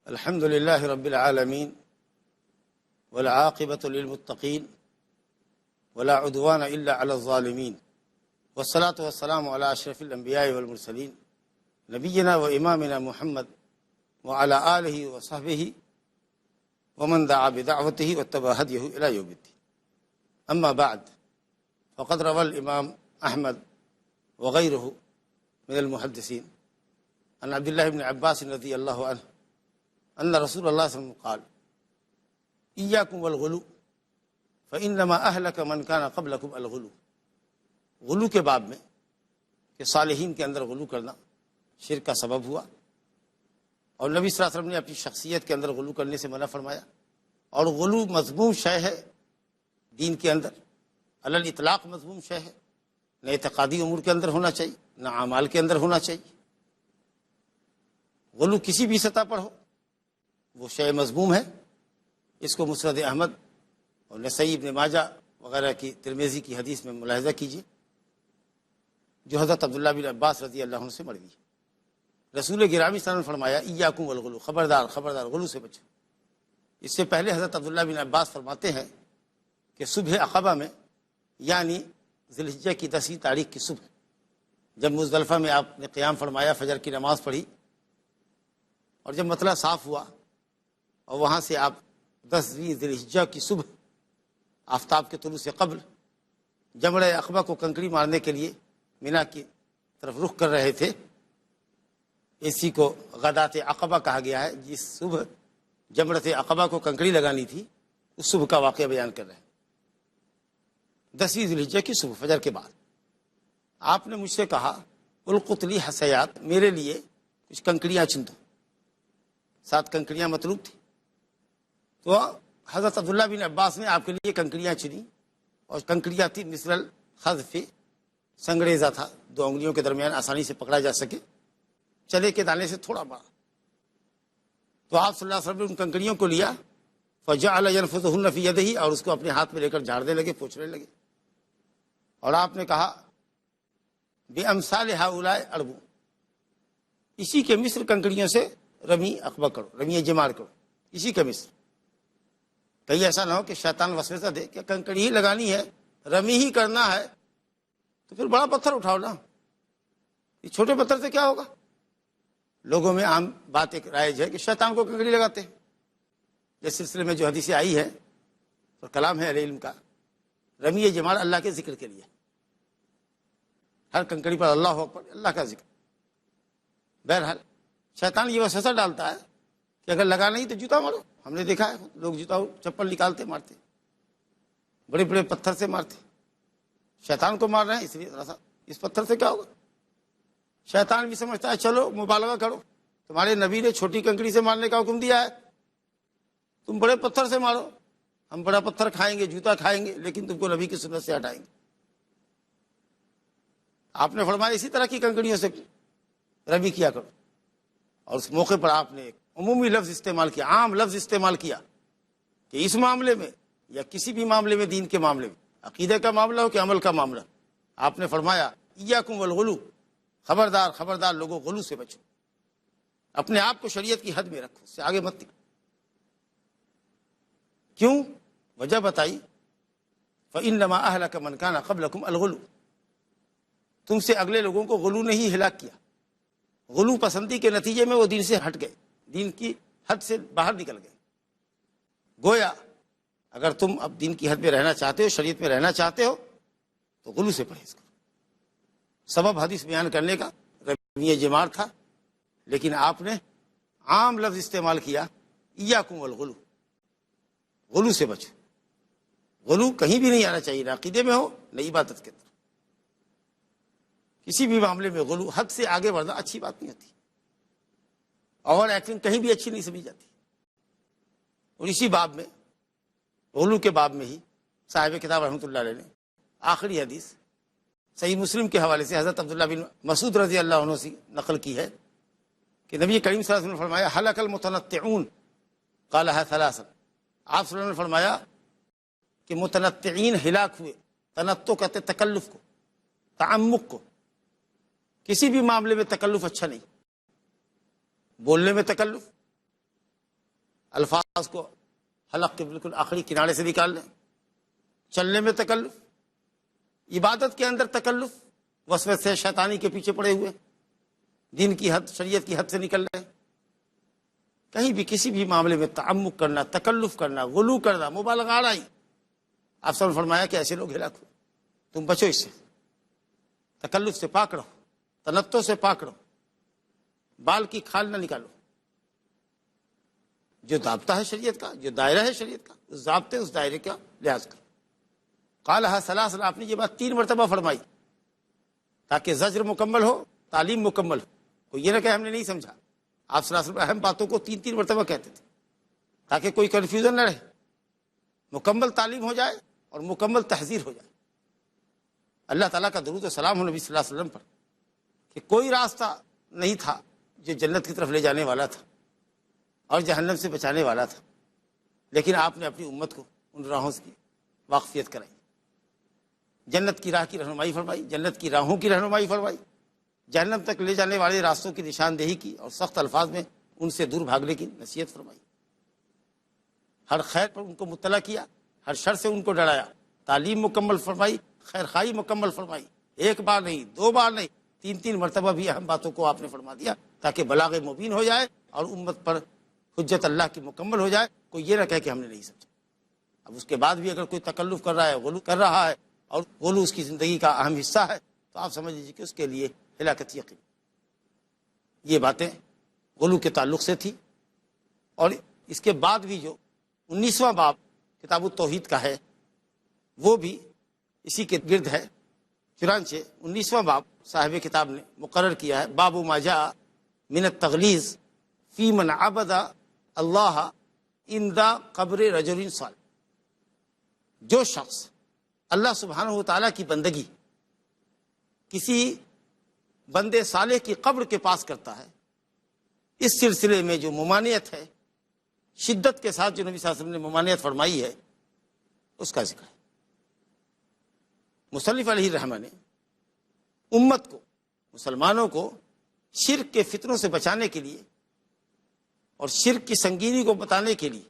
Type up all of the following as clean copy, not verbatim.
الحمد لله رب العالمين والعاقبة للمتقين ولا عدوان إلا على الظالمين والصلاة والسلام على أشرف الأنبياء والمرسلين نبينا وإمامنا محمد وعلى آله وصحبه ومن دعا بدعوته واتبع هديه إلى يوم الدين. أما بعد، فقد روى الإمام أحمد وغيره من المحدثين عن عبد الله بن عباس رضي الله عنه أن رسول الله صلى الله عليه وسلم قال: إياكم والغلو فإنما أهلك من كان قبلكم الغلو. غلو کے باب میں کہ صالحین کے اندر غلو کرنا شرک کا سبب ہوا، اور نبی صلی اللہ علیہ وسلم نے اپنی شخصیت کے اندر غلو کرنے سے منع فرمایا. اور غلو مذموم شے ہے دین کے اندر، علی الاطلاق مذموم شے ہے. نہ اعتقادی امور کے اندر ہونا چاہیے، نہ اعمال کے اندر ہونا چاہیے. غلو کسی بھی سطح پر ہو وہ شے مذموم ہے. اس کو مسند احمد اور نسائی ابن ماجہ وغیرہ کی ترمذی کی حدیث میں ملاحظہ کیجیے، جو حضرت عبداللہ بن عباس رضی اللہ عنہ سے مروی ہے. رسول گرامی صلی اللہ علیہ وسلم نے فرمایا: ایاکم والغلو، خبردار خبردار غلو سے بچو. اس سے پہلے حضرت عبداللہ بن عباس فرماتے ہیں کہ صبح عقبہ میں، یعنی ذی الحجہ کی 10 تاریخ کی صبح، جب مزدلفہ میں آپ نے قیام فرمایا، فجر کی نماز پڑھی، اور جب مطلع صاف ہوا، اور وہاں سے آپ 10ویں ذی الحجہ کی صبح آفتاب کے طلوع سے قبل جمرہ عقبہ کو کنکری مارنے کے لیے مینا کی طرف رخ کر رہے تھے. اسی کو غدات عقبہ کہا گیا ہے. جس صبح جمرۃ عقبہ کو کنکری لگانی تھی، اس صبح کا واقعہ بیان کر رہے ہیں. 10ویں ذی الحجہ کی صبح فجر کے بعد آپ نے مجھ سے کہا: القط لی حسیات، میرے لیے کچھ کنکریاں چن دو. 7 کنکریاں مطلوب تھی. تو حضرت عبداللہ بن عباس نے آپ کے لیے کنکریاں چنی، اور کنکریاں تھی مثل الخذف، سنگریزہ تھا، 2 انگلیوں کے درمیان آسانی سے پکڑا جا سکے، چنے کے دانے سے تھوڑا بڑا. تو آپ صلی اللہ علیہ وسلم نے ان کنکریوں کو لیا، فجعل ينفثهن في يده، اور اس کو اپنے ہاتھ میں لے کر جھاڑنے لگے، پوچھنے لگے. اور آپ نے کہا: بامثال هؤلاء اربو، اسی کے مثل کنکریوں سے رمی عقبہ کرو، رمی جمار کرو، اسی کے مثل. کہیں ایسا نہ ہو کہ شیطان وسوسہ دے کہ کنکری ہی لگانی ہے، رمی ہی کرنا ہے، تو پھر بڑا پتھر اٹھاؤ نا، یہ چھوٹے پتھر سے کیا ہوگا. لوگوں میں عام بات ایک رائج ہے کہ شیطان کو کنکری لگاتے ہیں. اس سلسلے میں جو حدیثیں آئی ہے اور کلام ہے اہل علم کا، رمی جمار اللہ کے ذکر کے لیے، ہر کنکری پر اللہ اکبر، اللہ کا ذکر. بہرحال شیطان یہ وسوسہ ڈالتا ہے کہ اگر لگانا ہی تو جوتا مارو. ہم نے دیکھا ہے لوگ جوتا چپل نکالتے مارتے، بڑے بڑے پتھر سے مارتے. شیطان کو مار رہے ہیں، اس لیے ذرا سا اس پتھر سے کیا ہوگا. شیطان بھی سمجھتا ہے چلو مبالغہ کرو، تمہارے نبی نے چھوٹی کنکری سے مارنے کا حکم دیا ہے، تم بڑے پتھر سے مارو. ہم بڑا پتھر کھائیں گے، جوتا کھائیں گے، لیکن تم کو نبی کی سنت سے ہٹائیں گے. آپ نے فرمایا اسی طرح کی کنکریوں سے رمی کیا کرو. اور اس موقع پر آپ نے ایک عمومی لفظ استعمال کیا، عام لفظ استعمال کیا کہ اس معاملے میں یا کسی بھی معاملے میں، دین کے معاملے میں، عقیدے کا معاملہ ہو کہ عمل کا معاملہ، آپ نے فرمایا: ایاکم والغلو، خبردار خبردار لوگوں، غلو سے بچو. اپنے آپ کو شریعت کی حد میں رکھو، اس سے آگے مت نکلو. کیوں؟ وجہ بتائی: فإنما أهلك من كان قبلكم الغلو، تم سے اگلے لوگوں کو غلو نے ہی ہلاک کیا. غلو پسندی کے نتیجے میں وہ دین سے ہٹ گئے، دین کی حد سے باہر نکل گئے. گویا اگر تم اب دین کی حد میں رہنا چاہتے ہو، شریعت میں رہنا چاہتے ہو، تو غلو سے پرہیز کرو. سبب حدیث بیان کرنے کا رمی جمار تھا، لیکن آپ نے عام لفظ استعمال کیا: ایاکم والغلو، غلو سے بچو. غلو کہیں بھی نہیں آنا چاہیے، نہ عقیدے میں ہو نہ عبادت کے اندر. کسی بھی معاملے میں غلو، حد سے آگے بڑھنا اچھی بات نہیں ہوتی، اور ایکٹنگ کہیں بھی اچھی نہیں سمجھی جاتی. اور اسی باب میں، غلو کے باب میں ہی صاحب کتاب رحمۃ اللہ علیہ نے آخری حدیث صحیح مسلم کے حوالے سے حضرت عبداللہ بن مسعود رضی اللہ عنہ سے نقل کی ہے کہ نبی کریم صلی اللہ علیہ وسلم نے فرمایا: ہلک المتنطعون قالها ثلاثا. آپ صلی اللہ علیہ وسلم نے فرمایا کہ متنطعین ہلاک ہوئے. تنطع کہتے تکلف کو، تعمق کو. کسی بھی معاملے میں تکلف اچھا نہیں. بولنے میں تکلف، الفاظ کو حلق کے بالکل آخری کنارے سے نکال لیں، چلنے میں تکلف، عبادت کے اندر تکلف، وسوسے شیطانی کے پیچھے پڑے ہوئے، دین کی حد، شریعت کی حد سے نکل رہے ہیں، کہیں بھی کسی بھی معاملے میں تعمق کرنا، تکلف کرنا، غلو کرنا، مبالغہ آرائی۔ آپ سب نے فرمایا کہ ایسے لوگ ہلاک ہو، تم بچو اس سے، تکلف سے پاک رہو، تنطع سے پاک رہو، بال کی کھال نہ نکالو۔ جو ضابطہ ہے شریعت کا، جو دائرہ ہے شریعت کا، اس ضابطے، اس دائرے کا لحاظ کرو۔ قالها ثلاثا، آپ نے یہ بات 3 مرتبہ فرمائی تاکہ زجر مکمل ہو، تعلیم مکمل ہو، کوئی یہ نہ کہ ہم نے نہیں سمجھا۔ آپ صلی اللہ علیہ وسلم اہم باتوں کو 3 مرتبہ کہتے تھے تاکہ کوئی کنفیوژن نہ رہے، مکمل تعلیم ہو جائے اور مکمل تحذیر ہو جائے۔ اللہ تعالیٰ کا درود و سلام ہو نبی صلی اللہ علیہ وسلم پر کہ کوئی راستہ نہیں تھا جو جنت کی طرف لے جانے والا تھا اور جہنم سے بچانے والا تھا، لیکن آپ نے اپنی امت کو ان راہوں کی واقفیت کرائی، جنت کی راہ کی رہنمائی فرمائی، جنت کی راہوں کی رہنمائی فرمائی، جہنم تک لے جانے والے راستوں کی نشاندہی کی اور سخت الفاظ میں ان سے دور بھاگنے کی نصیحت فرمائی، ہر خیر پر ان کو مطلع کیا، ہر شر سے ان کو ڈرایا، تعلیم مکمل فرمائی، خیر خواہی مکمل فرمائی، 1 بار نہیں، 2 بار نہیں، 3 مرتبہ بھی اہم باتوں کو آپ نے فرما دیا تاکہ بلاغ مبین ہو جائے اور امت پر حجت اللہ کی مکمل ہو جائے، کوئی یہ نہ کہے کہ ہم نے نہیں سمجھا۔ اب اس کے بعد بھی اگر کوئی تکلف کر رہا ہے، غلو کر رہا ہے اور غلو اس کی زندگی کا اہم حصہ ہے تو آپ سمجھ لیجیے کہ اس کے لیے ہلاکت یقین۔ یہ باتیں غلو کے تعلق سے تھی، اور اس کے بعد بھی جو 19واں باب کتاب التوحید کا ہے وہ بھی اسی کے گرد ہے۔ چنانچہ 19واں باب صاحب کتاب نے مقرر کیا ہے، باب ما جاء من التغلیظ فی من عبد اللہ عند قبر رجل صالح۔ جو شخص اللہ سبحانہ و تعالیٰ کی بندگی کسی بندے صالح کی قبر کے پاس کرتا ہے، اس سلسلے میں جو ممانعت ہے، شدت کے ساتھ جو نبی صلی اللہ علیہ وسلم نے ممانعت فرمائی ہے، اس کا ذکر ہے۔ مصنف علیہ الرحمہ نے امت کو، مسلمانوں کو شرک کے فتنوں سے بچانے کے لیے اور شرک کی سنگینی کو بتانے کے لیے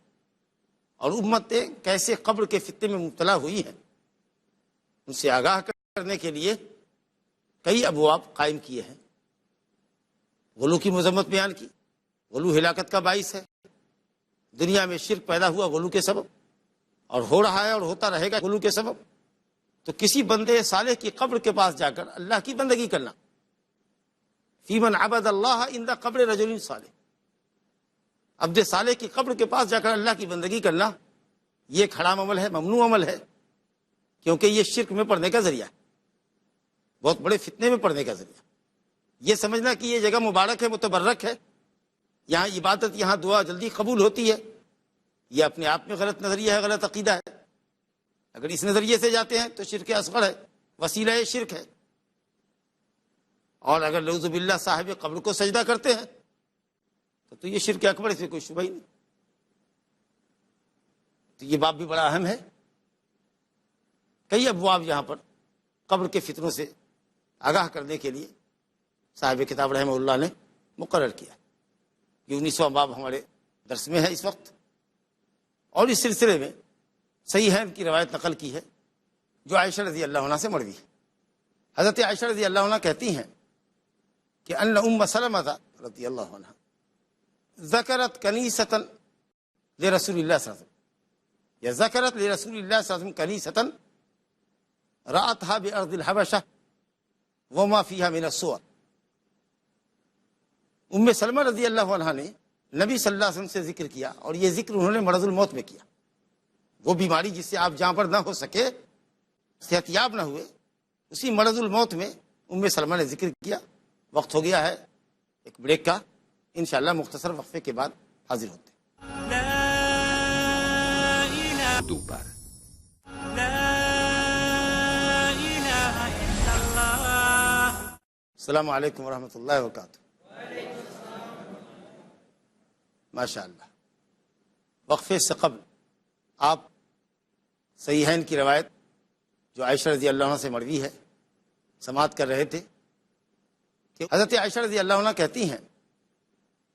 اور امتیں کیسے قبر کے فتنے میں مبتلا ہوئی ہیں ان سے آگاہ کرنے کے لیے کئی ابواب قائم کیے ہیں۔ غلو کی مذمت بیان کی، غلو ہلاکت کا باعث ہے، دنیا میں شرک پیدا ہوا غلو کے سبب اور ہو رہا ہے اور ہوتا رہے گا غلو کے سبب، تو کسی بندے صالح کی قبر کے پاس جا کر اللہ کی بندگی کرنا، فی من عبد اللہ عند قبر رجل صالح، عبد صالح کی قبر کے پاس جا کر اللہ کی بندگی کرنا، یہ ایک حرام عمل ہے، ممنوع عمل ہے، کیونکہ یہ شرک میں پڑنے کا ذریعہ ہے، بہت بڑے فتنے میں پڑنے کا ذریعہ۔ یہ سمجھنا کہ یہ جگہ مبارک ہے، متبرک ہے، یہاں عبادت، یہاں دعا جلدی قبول ہوتی ہے، یہ اپنے آپ میں غلط نظریہ ہے، غلط عقیدہ ہے۔ اگر اس نظریے سے جاتے ہیں تو شرک اصغر ہے، وسیلہ شرک ہے، اور اگر نعوذ باللہ صاحب قبر کو سجدہ کرتے ہیں تو یہ شرک اکبر، اس میں کوئی شبہ ہی نہیں۔ تو یہ باب بھی بڑا اہم ہے۔ کئی ابواب یہاں پر قبر کے فتنوں سے آگاہ کرنے کے لیے صاحب کتاب رحمہ اللہ نے مقرر کیا۔ یہ 19واں باب ہمارے درس میں ہے اس وقت، اور اس سلسلے میں صحیحین کی روایت نقل کی ہے جو عائشہ رضی اللہ عنہ سے مروی ہے۔ حضرت عائشہ رضی اللہ عنہ کہتی ہیں کہ ان ام سلمہ رضی اللہ عنہ ذکرت کنیسۃ لرسول اللہ صلی اللہ علیہ وسلم، یا ذکرت لرسول اللہ صلی اللہ علیہ وسلم کنیسۃ رأتها بأرض الحبشہ وما فیہا من الصور۔ ام سلمہ رضی اللہ عنہ نے نبی صلی اللہ علیہ وسلم سے ذکر کیا، اور یہ ذکر انہوں نے مرض الموت میں کیا، وہ بیماری جس سے آپ جہاں پر نہ ہو سکے، صحت یاب نہ ہوئے، اسی مرض الموت میں ام سلمہ نے ذکر کیا۔ وقت ہو گیا ہے ایک بریک کا، انشاءاللہ مختصر وقفے کے بعد حاضر ہوتے ہیں۔ السلام علیکم ورحمۃ اللہ وبرکاتہ۔ ماشاء اللہ، وقفے سے قبل آپ صحیحین کی روایت جو عائشہ رضی اللہ عنہ سے مروی ہے سماعت کر رہے تھے کہ حضرت عائشہ رضی اللہ عنہ کہتی ہیں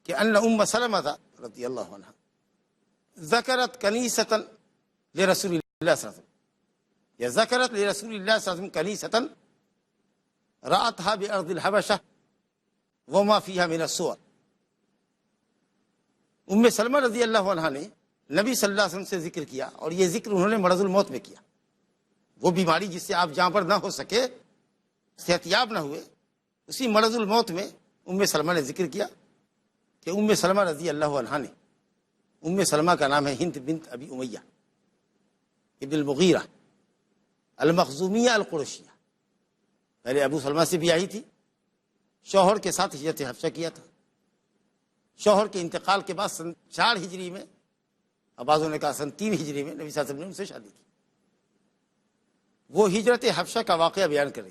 کہ ان ام سلمہ رضی اللہ عنہ ذکرت کنیستن لرسول اللہ صلی اللہ علیہ وسلم، یا ذکرت لرسول اللہ صلی اللہ علیہ وسلم کنیستن رأتها بأرض الحبشہ وما فیہا من الصور۔ ام سلمہ رضی اللہ عنہ نے نبی صلی اللہ علیہ وسلم سے ذکر کیا، اور یہ ذکر انہوں نے مرض الموت میں کیا، وہ بیماری جس سے آپ جہاں پر نہ ہو سکے، صحت یاب نہ ہوئے، اسی مرض الموت میں ام سلمہ نے ذکر کیا کہ ام سلمہ رضی اللہ عنہ نے، ام سلمہ کا نام ہے ہند بنت ابی امیہ ابن المغیرہ المخزومیہ القرشیہ، پہلے ابو سلمہ سے بھی آئی تھی، شوہر کے ساتھ ہجرت حبشہ کیا تھا، شوہر کے انتقال کے بعد سن 4 ہجری میں، بعضوں نے کہا سن 3 ہجری میں نبی صلی اللہ علیہ وسلم نے ان سے شادی کی۔ وہ ہجرت حبشہ کا واقعہ بیان کریں،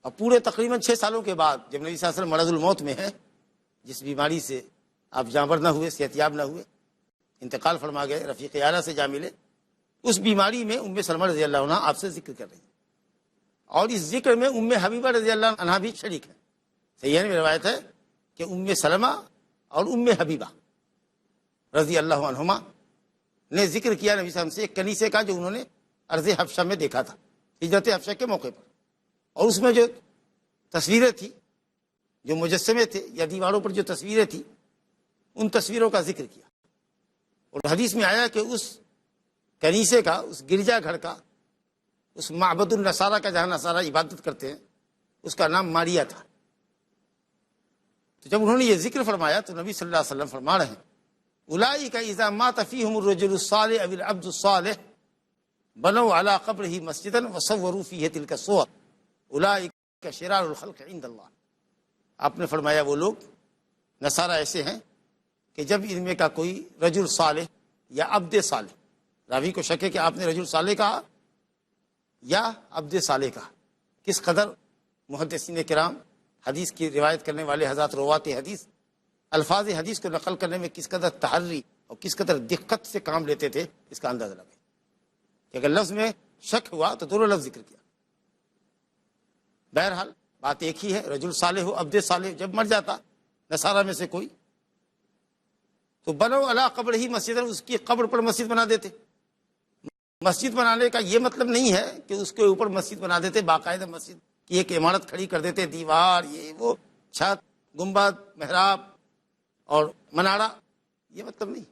اور پورے تقریباً 6 سالوں کے بعد جب نبی صلی اللہ علیہ وسلم مرض الموت میں ہے، جس بیماری سے آپ جانبر نہ ہوئے، صحت یاب نہ ہوئے، انتقال فرما گئے، رفیق اعلیٰ سے جا ملے، اس بیماری میں ام سلمہ رضی اللہ عنہ آپ سے ذکر کر رہی ہیں، اور اس ذکر میں ام حبیبہ رضی اللہ عنہ بھی شریک ہے۔ صحیح میں روایت ہے کہ ام سلمہ اور ام حبیبہ رضی اللہ عنہما نے ذکر کیا نبی صلی اللہ علیہ وسلم سے ایک کنیسے کا جو انہوں نے ارض حبشہ میں دیکھا تھا ہجرت حبشہ کے موقع پر، اور اس میں جو تصویریں تھیں، جو مجسمے تھے یا دیواروں پر جو تصویریں تھیں، ان تصویروں کا ذکر کیا، اور حدیث میں آیا کہ اس کنیسے کا، اس گرجا گھر کا، اس معبد النصارہ کا جہاں نصارہ عبادت کرتے ہیں، اس کا نام ماریا تھا۔ تو جب انہوں نے یہ ذکر فرمایا تو نبی صلی اللہ علیہ وسلم فرما رہے ہیں اولئک اذا مات فیہم الرجل الصالح او العبد الصالح بنوا علی قبرہ مسجدا وصوروا فیہ تلک الصور اولئک شرار الخلق عند اللہ۔ آپ نے فرمایا وہ لوگ نصارہ ایسے ہیں کہ جب ان میں کا کوئی رجل صالح یا عبد صالح، راوی کو شک ہے کہ آپ نے رجل صالح کہا یا عبد صالح کہا، کس قدر محدثین کرام، حدیث کی روایت کرنے والے حضرات روات حدیث، الفاظ حدیث کو نقل کرنے میں کس قدر تحری اور کس قدر دقت سے کام لیتے تھے، اس کا اندازہ لگے کہ اگر لفظ میں شک ہوا تو دونوں لفظ ذکر کیا۔ بہرحال بات ایک ہی ہے، رجل صالح ہو عبد صالح، جب مر جاتا نصارہ میں سے کوئی تو بنو علی قبر ہی مسجد، اس کی قبر پر مسجد بنا دیتے۔ مسجد بنانے کا یہ مطلب نہیں ہے کہ اس کے اوپر مسجد بنا دیتے، باقاعدہ مسجد کی ایک عمارت کھڑی کر دیتے، دیوار، یہ وہ، چھت، گنبد، محراب اور منارہ، یہ مطلب نہیں۔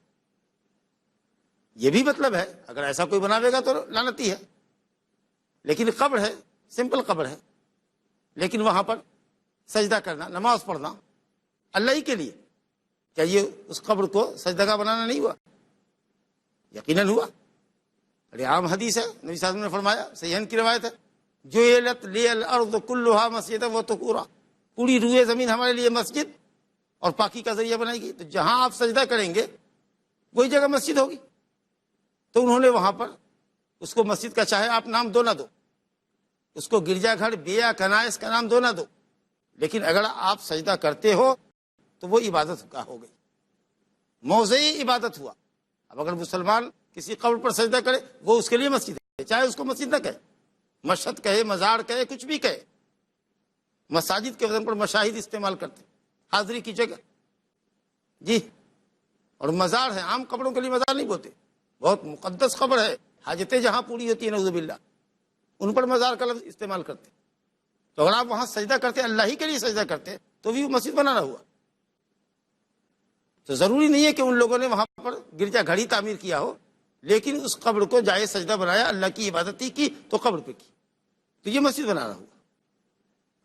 یہ بھی مطلب ہے اگر ایسا کوئی بناوے گا تو لعنتی ہے، لیکن قبر ہے، سمپل قبر ہے، لیکن وہاں پر سجدہ کرنا، نماز پڑھنا اللہ ہی کے لیے، کیا یہ اس قبر کو سجدہ بنانا نہیں ہوا؟ یقیناً ہوا۔ بڑی عام حدیث ہے، نبی صلی اللہ علیہ وسلم نے فرمایا، صحیحین کی روایت ہے، جعلت لی الارض کلھا مسجدا وطہورا، پوری روئے زمین ہمارے لیے مسجد اور پاکی کا ذریعہ بنائی گئی، تو جہاں آپ سجدہ کریں گے وہی جگہ مسجد ہوگی۔ تو انہوں نے وہاں پر اس کو مسجد کا چاہے آپ نام دو نہ دو، اس کو گرجا گھر بیا کنائس کا نام دو نہ دو، لیکن اگر آپ سجدہ کرتے ہو تو وہ عبادت کا ہو گئی، موضعی عبادت ہوا۔ اب اگر مسلمان کسی قبر پر سجدہ کرے وہ اس کے لیے مسجد ہے، چاہے اس کو مسجد نہ کہے، مشہد کہے، مزار کہے، کچھ بھی کہے۔ مساجد کے وزن پر مشاہد استعمال کرتے، حاضری کی جگہ، جی، اور مزار ہے، عام قبروں کے لیے مزار نہیں بولتے، بہت مقدس قبر ہے، حاجتیں جہاں پوری ہوتی ہیں نعوذ باللہ، ان پر مزار کا لفظ استعمال کرتے۔ تو اگر آپ وہاں سجدہ کرتے، اللہ ہی کے لیے سجدہ کرتے، تو بھی وہ مسجد بنانا ہوا۔ تو ضروری نہیں ہے کہ ان لوگوں نے وہاں پر گرجا گھڑی تعمیر کیا ہو، لیکن اس قبر کو جائے سجدہ بنایا، اللہ کی عبادت ہی کی تو قبر پہ کی، تو یہ مسجد بنانا ہوا۔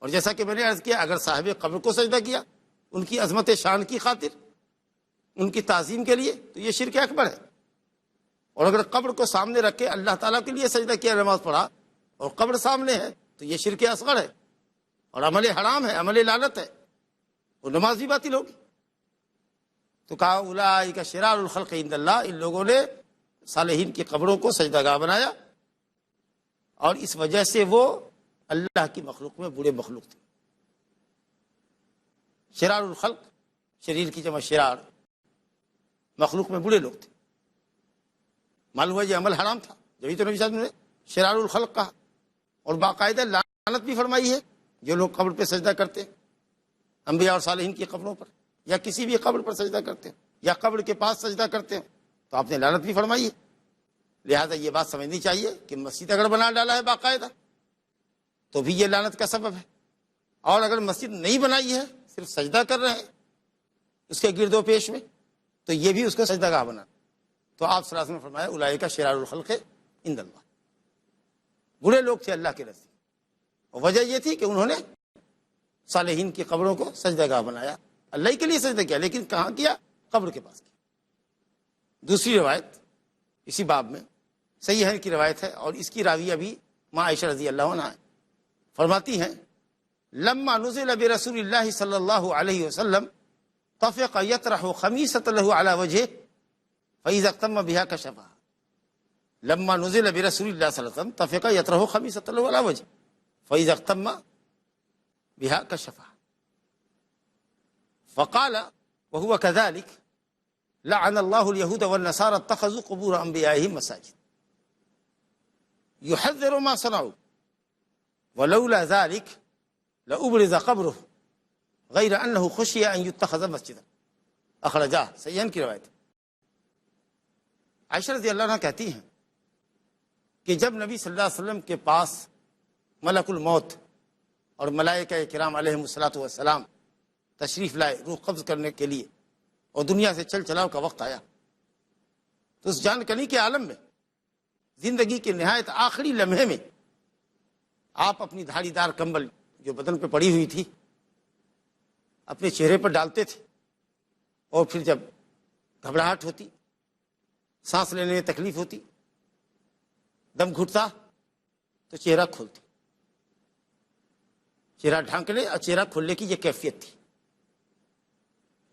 اور جیسا کہ میں نے عرض کیا، اگر صاحب قبر کو سجدہ کیا ان کی عظمت شان کی خاطر، ان کی تعظیم کے لیے، تو یہ شرک اکبر ہے۔ اور اگر قبر کو سامنے رکھ کے اللہ تعالیٰ کے لیے سجدہ کیا، نماز پڑھا، اور قبر سامنے ہے، تو یہ شرک اصغر ہے اور عمل حرام ہے، عمل لعنت ہے، وہ نماز بھی باطل ہوگی۔ تو کہا اولئک شرار الخلق عند اللہ، ان لوگوں نے صالحین کی قبروں کو سجدہ گاہ بنایا، اور اس وجہ سے وہ اللہ کی مخلوق میں برے مخلوق تھے۔ شرار الخلق، شریر کی جمع شرار، مخلوق میں برے لوگ تھے۔ معلوم ہے یہ عمل حرام تھا، جبھی تو نبی صلی اللہ علیہ وسلم نے شرار الخلق کہا، اور باقاعدہ لعنت بھی فرمائی ہے جو لوگ قبر پہ سجدہ کرتے ہیں، انبیاء اور صالحین کی قبروں پر، یا کسی بھی قبر پر سجدہ کرتے ہیں، یا قبر کے پاس سجدہ کرتے ہیں، تو آپ نے لعنت بھی فرمائی ہے۔ لہذا یہ بات سمجھنی چاہیے کہ مسجد اگر بنا ڈالا ہے باقاعدہ تو بھی یہ لعنت کا سبب ہے، اور اگر مسجد نہیں بنائی ہے، صرف سجدہ کر رہے ہیں اس کے گرد و پیش میں، تو یہ بھی اس کو سجدہ گاہ بنا۔ تو آپ صلی اللہ علیہ وسلم نے فرمایا اولئک شرار الخلق عند اللہ، برے لوگ تھے اللہ کے نزدیک، اور وجہ یہ تھی کہ انہوں نے صالحین کی قبروں کو سجدہ گاہ بنایا، اللہ کے لیے سجدہ کیا، لیکن کہاں کیا؟ قبر کے پاس کیا۔ دوسری روایت اسی باب میں صحیحین کی روایت ہے، اور اس کی راویہ بھی ماں عائشہ رضی اللہ عنہا ہے، فرماتی ہیں لما نزل برسول اللہ صلی اللہ علیہ وسلم طفق یطرح خمیصۃ له على وجهه فاذا اقتم بها كشفها۔ لما نزل برسول اللہ صلی اللہ علیہ وسلم طفق یطرح خمیصۃ له على وجهه فاذا اقتم بها كشفها فقال وهو كذلك لعن الله اليهود والنصارى اتخذوا قبور انبيائهم مساجد يحذر ما صنعوا ولولا ذلك لأبرز قبره غیر انه خشی ان یتخذ مسجدا، اخرجہ، صحیحین کی روایت۔ عائشہ رضی اللہ عنہ کہتی ہیں کہ جب نبی صلی اللہ علیہ وسلم کے پاس ملک الموت اور ملائکہ کرام علیہم الصلوۃ والسلام تشریف لائے روح قبض کرنے کے لیے، اور دنیا سے چل چلاؤ کا وقت آیا، تو اس جان کنی کے عالم میں زندگی کے نہایت آخری لمحے میں آپ اپنی دھاڑی دار کمبل جو بدن پہ پڑی ہوئی تھی اپنے چہرے پر ڈالتے تھے، اور پھر جب گھبراہٹ ہوتی، سانس لینے میں تکلیف ہوتی، دم گھٹتا تو چہرہ کھولتے، چہرہ ڈھانکنے اور چہرہ کھولنے کی یہ کیفیت تھی۔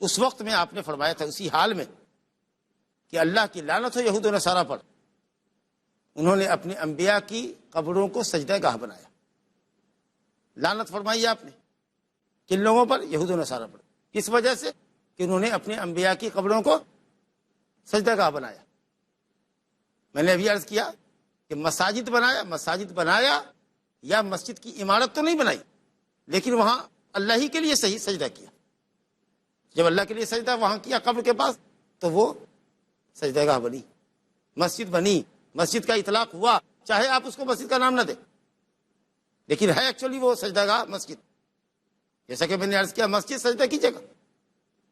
اس وقت میں آپ نے فرمایا تھا اسی حال میں کہ اللہ کی لعنت ہو یہود و نصارہ پر، انہوں نے اپنے انبیاء کی قبروں کو سجدہ گاہ بنایا۔ لعنت فرمائی آپ نے کن لوگوں پر؟ یہود و نصارہ پر۔ کس وجہ سے؟ کہ انہوں نے اپنے انبیاء کی قبروں کو سجدہ گاہ بنایا۔ میں نے ابھی عرض کیا کہ مساجد بنایا یا مسجد کی عمارت تو نہیں بنائی، لیکن وہاں اللہ ہی کے لیے صحیح سجدہ کیا۔ جب اللہ کے لیے سجدہ وہاں کیا قبر کے پاس تو وہ سجدہ گاہ بنی، مسجد بنی، مسجد کا اطلاق ہوا، چاہے آپ اس کو مسجد کا نام نہ دیں، لیکن ہے ایکچولی وہ سجدہ گاہ مسجد۔ جیسا کہ میں نے عرض کیا مسجد سجدہ کی جگہ،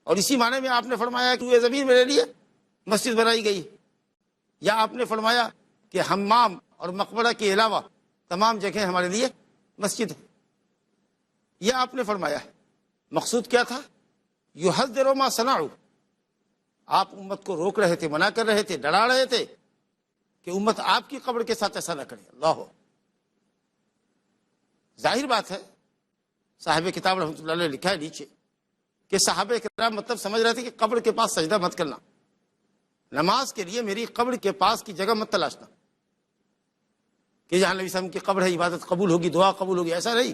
اور اسی معنی میں آپ نے فرمایا کہ روئے زمین میرے لیے مسجد بنائی گئی، یا آپ نے فرمایا کہ حمام اور مقبرہ کے علاوہ تمام جگہیں ہمارے لیے مسجد ہے، یہ آپ نے فرمایا ہے۔ مقصود کیا تھا؟ یحذر ما صنعوا، آپ امت کو روک رہے تھے، منع کر رہے تھے، ڈرا رہے تھے کہ امت آپ کی قبر کے ساتھ ایسا نہ کرے۔ اللہ، ظاہر بات ہے صاحب کتاب رحمۃ اللہ علیہ لکھا ہے نیچے کہ صحابہ کرام مطلب سمجھ رہے تھے کہ قبر کے پاس سجدہ مت کرنا، نماز کے لیے میری قبر کے پاس کی جگہ مت تلاشنا کہ جہاں نبی صلی اللہ علیہ وسلم کی قبر ہے عبادت قبول ہوگی، دعا قبول ہوگی، ایسا نہیں۔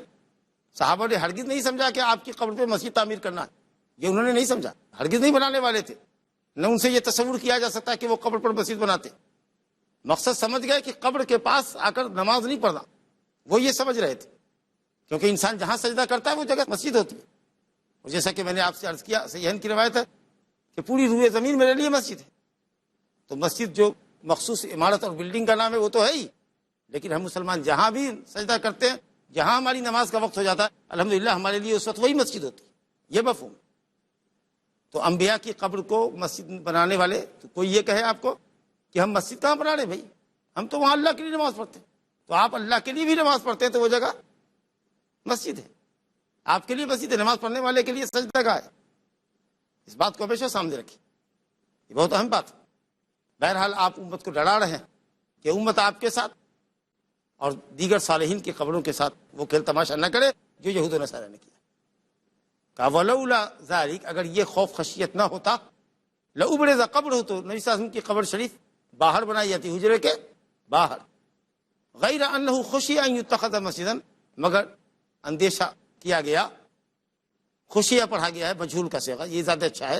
صحابہ نے ہرگز نہیں سمجھا کہ آپ کی قبر پہ مسجد تعمیر کرنا ہے، یہ انہوں نے نہیں سمجھا، ہرگز نہیں بنانے والے تھے، نہ ان سے یہ تصور کیا جا سکتا کہ وہ قبر پر مسجد بناتے۔ مقصد سمجھ گئے کہ قبر کے پاس آ کر نماز نہیں پڑھنا، وہ یہ سمجھ رہے تھے، کیونکہ انسان جہاں سجدہ کرتا ہے وہ جگہ مسجد ہوتی ہے۔ اور جیسا کہ میں نے آپ سے عرض کیا صحیحین کی روایت ہے کہ پوری روئے زمین میرے لیے مسجد ہے، تو مسجد جو مخصوص عمارت اور بلڈنگ کا نام ہے وہ تو ہے ہی، لیکن ہم مسلمان جہاں بھی سجدہ کرتے ہیں، جہاں ہماری نماز کا وقت ہو جاتا ہے، الحمدللہ ہمارے لیے اس وقت وہی مسجد ہوتی ہے، یہ مفہوم۔ تو انبیاء کی قبر کو مسجد بنانے والے، تو کوئی یہ کہے آپ کو کہ ہم مسجد کہاں بنا رہے بھائی، ہم تو وہاں اللہ کے لیے نماز پڑھتے ہیں، تو آپ اللہ کے لیے بھی نماز پڑھتے ہیں تو وہ جگہ مسجد ہے، آپ کے لیے مسجد ہے، نماز پڑھنے والے کے لیے سجدہ گاہ ہے۔ اس بات کو ہمیشہ سامنے رکھیں، یہ بہت اہم بات ہے۔ بہرحال آپ امت کو ڈرا رہے ہیں کہ امت آپ کے ساتھ اور دیگر صالحین کی قبروں کے ساتھ وہ کھیل تماشا نہ کرے جو یہود و نصارہ نے کیا۔ کہا ولولا ذالک، اگر یہ خوف خشیت نہ ہوتا، لأبرز قبر ہو، تو نبی صلی اللہ علیہ وسلم کی قبر شریف باہر بنائی جاتی، حجرے کے باہر، غیر انہ خشی ان یتخذ مسجدا، مگر اندیشہ کیا گیا، خشیہ پڑھا گیا ہے مجہول کا صیغہ، یہ زیادہ اچھا ہے۔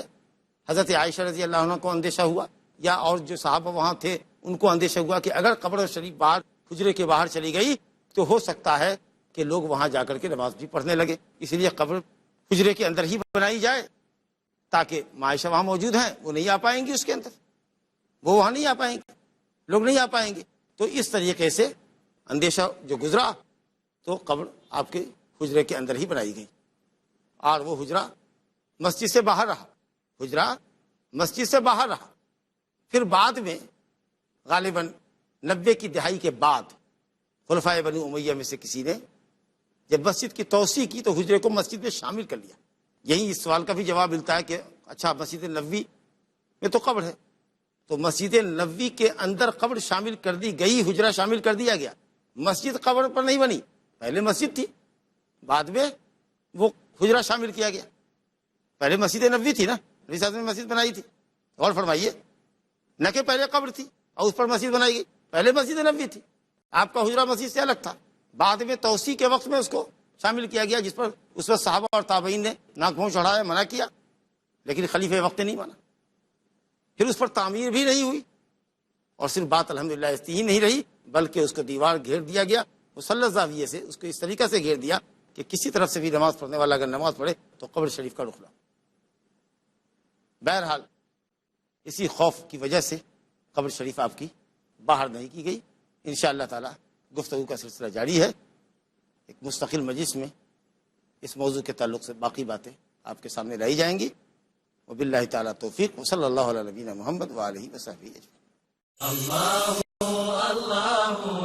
حضرت عائشہ رضی اللہ عنہ کو اندیشہ ہوا، یا اور جو صحابہ وہاں تھے ان کو اندیشہ ہوا کہ اگر قبر شریف باہر حجرے کے باہر چلی گئی تو ہو سکتا ہے کہ لوگ وہاں جا کر کے نماز بھی پڑھنے لگے، اس لیے قبر حجرے کے اندر ہی بنائی جائے تاکہ عائشہ وہاں موجود ہیں، وہ نہیں آ پائیں گی اس کے اندر۔ وہ وہاں نہیں آ پائیں گے، لوگ نہیں آ پائیں گے۔ تو اس طریقے سے اندیشہ جو گزرا تو قبر آپ کے حجرے کے اندر ہی بنائی گئی، اور وہ حجرہ مسجد سے باہر رہا، حجرہ مسجد سے باہر رہا۔ پھر بعد میں غالباً 90 کی دہائی کے بعد خلفائے بنی امیہ میں سے کسی نے جب مسجد کی توسیع کی تو حجرے کو مسجد میں شامل کر لیا۔ یہی اس سوال کا بھی جواب ملتا ہے کہ اچھا مسجد نبوی میں تو قبر ہے، تو مسجد نبوی کے اندر قبر شامل کر دی گئی، حجرہ شامل کر دیا گیا، مسجد قبر پر نہیں بنی، پہلے مسجد تھی، بعد میں وہ حجرہ شامل کیا گیا۔ پہلے مسجد نبوی تھی نا، نبی صاحب نے مسجد بنائی تھی، غور فرمائیے، نہ کہ پہلے قبر تھی اور اس پر مسجد بنائی گئی، پہلے مسجد نبوی تھی، آپ کا حجرہ مسجد سے الگ تھا، بعد میں توسیع کے وقت میں اس کو شامل کیا گیا، جس پر اس وقت صحابہ اور تابعین نے ناک منہ چڑھایا، منع کیا، لیکن خلیفہ وقت نے نہیں مانا۔ پھر اس پر تعمیر بھی نہیں ہوئی، اور صرف بات الحمدللہ اتنی ہی نہیں رہی بلکہ اس کو دیوار گھیر دیا گیا مثلث زاویے سے، اس کو اس طریقے سے گھیر دیا کہ کسی طرف سے بھی نماز پڑھنے والا اگر نماز پڑھے تو قبر شریف کا رخ نہ۔ بہرحال اسی خوف کی وجہ سے قبر شریف آپ کی باہر نہیں کی گئی۔ انشاءاللہ تعالی گفتگو کا سلسلہ جاری ہے، ایک مستقل مجلس میں اس موضوع کے تعلق سے باقی باتیں آپ کے سامنے لائی جائیں گی۔ وباللہ تعالی توفیق، وصلی اللہ علی نبینا محمد وآلہ وصحبہ اجمعین۔ اللہ اللہ